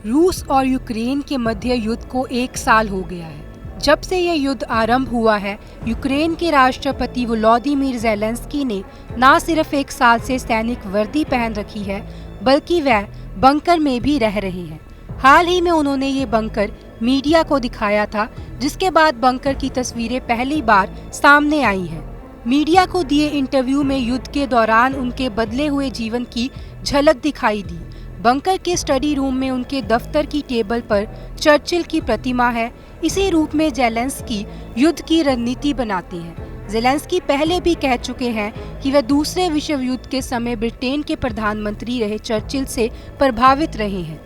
रूस और यूक्रेन के मध्य युद्ध को 1 साल हो गया है। जब से यह युद्ध आरंभ हुआ है, यूक्रेन के राष्ट्रपति वोलोदिमीर ज़ेलेंस्की ने न सिर्फ 1 साल से सैनिक वर्दी पहन रखी है, बल्कि वह बंकर में भी रह रहे हैं। हाल ही में उन्होंने ये बंकर मीडिया को दिखाया था, जिसके बाद बंकर की तस्वीरें पहली बार सामने आई हैं। मीडिया को दिए इंटरव्यू में युद्ध के दौरान उनके बदले हुए जीवन की झलक दिखाई दी। बंकर के स्टडी रूम में उनके दफ्तर की टेबल पर चर्चिल की प्रतिमा है। इसी रूप में ज़ेलेंस्की युद्ध की रणनीति बनाते हैं। ज़ेलेंस्की पहले भी कह चुके हैं कि वह दूसरे विश्व युद्ध के समय ब्रिटेन के प्रधानमंत्री रहे चर्चिल से प्रभावित रहे हैं।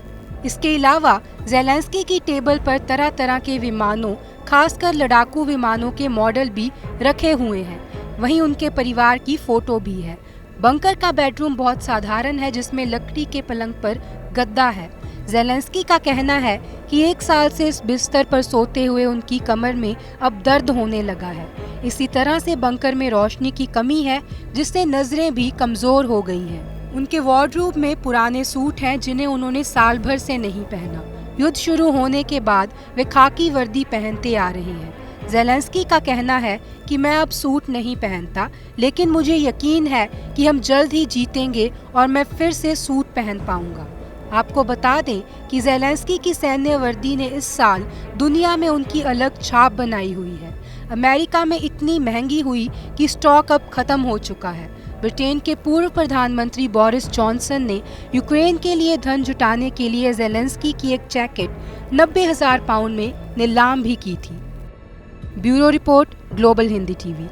इसके अलावा ज़ेलेंस्की की टेबल पर तरह तरह के विमानों, खासकर लड़ाकू विमानों के मॉडल भी रखे हुए हैं। वहीं उनके परिवार की फोटो भी है। बंकर का बेडरूम बहुत साधारण है, जिसमें लकड़ी के पलंग पर गद्दा है। ज़ेलेंस्की का कहना है कि 1 साल से इस बिस्तर पर सोते हुए उनकी कमर में अब दर्द होने लगा है। इसी तरह से बंकर में रोशनी की कमी है, जिससे नजरें भी कमजोर हो गई हैं। उनके वार्डरोब में पुराने सूट हैं, जिन्हें उन्होंने साल भर से नहीं पहना। युद्ध शुरू होने के बाद वे खाकी वर्दी पहनते आ रहे हैं। ज़ेलेंस्की का कहना है कि मैं अब सूट नहीं पहनता, लेकिन मुझे यकीन है कि हम जल्द ही जीतेंगे और मैं फिर से सूट पहन पाऊंगा। आपको बता दें कि ज़ेलेंस्की की सैन्य वर्दी ने इस साल दुनिया में उनकी अलग छाप बनाई हुई है। अमेरिका में इतनी महंगी हुई कि स्टॉक अब खत्म हो चुका है। ब्रिटेन के पूर्व प्रधानमंत्री बोरिस जॉनसन ने यूक्रेन के लिए धन जुटाने के लिए ज़ेलेंस्की की एक जैकेट 90,000 पाउंड में नीलाम भी की थी। Bureau report, global Hindi TV.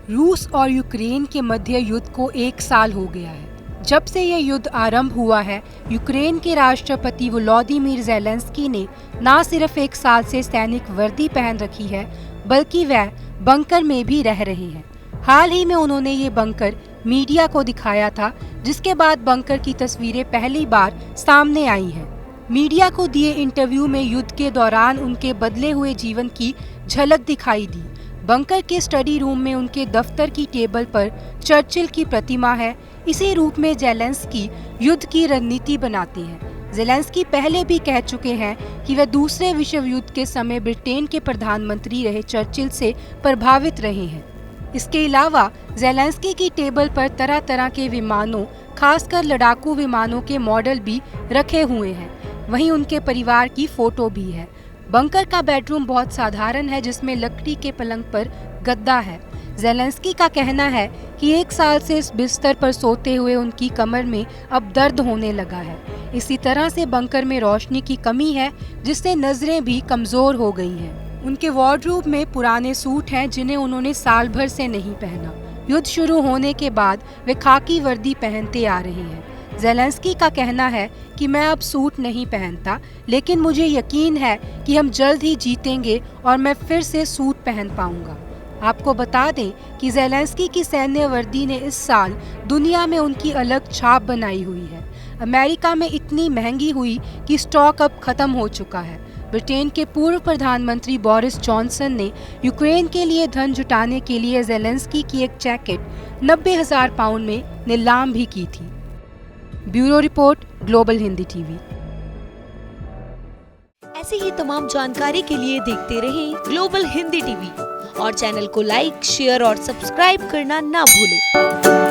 रूस और यूक्रेन के मध्य युद्ध को 1 साल हो गया है। जब से यह युद्ध आरंभ हुआ है, यूक्रेन के राष्ट्रपति वोलोदिमीर ज़ेलेंस्की ने न सिर्फ 1 साल से सैनिक वर्दी पहन रखी है, बल्कि वह बंकर में भी रह रहे हैं। हाल ही में उन्होंने ये बंकर मीडिया को दिखाया था, जिसके बाद बंकर की तस्वीरें पहली बार सामने आई हैं। मीडिया को दिए इंटरव्यू में युद्ध के दौरान उनके बदले हुए जीवन की झलक दिखाई दी। बंकर के स्टडी रूम में उनके दफ्तर की टेबल पर चर्चिल की प्रतिमा है। इसी रूप में ज़ेलेंस्की युद्ध की रणनीति बनाते हैं। ज़ेलेंस्की पहले भी कह चुके हैं कि वह दूसरे विश्व युद्ध के समय ब्रिटेन के प्रधानमंत्री रहे चर्चिल से प्रभावित रहे हैं। इसके अलावा ज़ेलेंस्की की टेबल पर तरह तरह के विमानों, खासकर लड़ाकू विमानों के मॉडल भी रखे हुए हैं। वहीं उनके परिवार की फोटो भी है। बंकर का बेडरूम बहुत साधारण है, जिसमें लकड़ी के पलंग पर गद्दा है। ज़ेलेंस्की का कहना है कि 1 साल से इस बिस्तर पर सोते हुए उनकी कमर में अब दर्द होने लगा है। इसी तरह से बंकर में रोशनी की कमी है, जिससे नजरें भी कमजोर हो गई हैं। उनके वार्डरोब में पुराने सूट हैं, जिन्हें उन्होंने साल भर से नहीं पहना। युद्ध शुरू होने के बाद वे खाकी वर्दी पहनते आ रहे हैं। ज़ेलेंस्की का कहना है कि मैं अब सूट नहीं पहनता, लेकिन मुझे यकीन है कि हम जल्द ही जीतेंगे और मैं फिर से सूट पहन पाऊंगा। आपको बता दें कि ज़ेलेंस्की की सैन्य वर्दी ने इस साल दुनिया में उनकी अलग छाप बनाई हुई है। अमेरिका में इतनी महंगी हुई कि स्टॉक अब खत्म हो चुका है। ब्रिटेन के पूर्व प्रधानमंत्री बोरिस जॉनसन ने यूक्रेन के लिए धन जुटाने के लिए ज़ेलेंस्की की एक जैकेट 90,000 पाउंड में नीलाम भी की थी। Bureau report, global Hindi TV. ऐसी ही तमाम जानकारी के लिए देखते रहें ग्लोबल हिंदी टीवी और चैनल को लाइक, शेयर और सब्सक्राइब करना ना भूलें।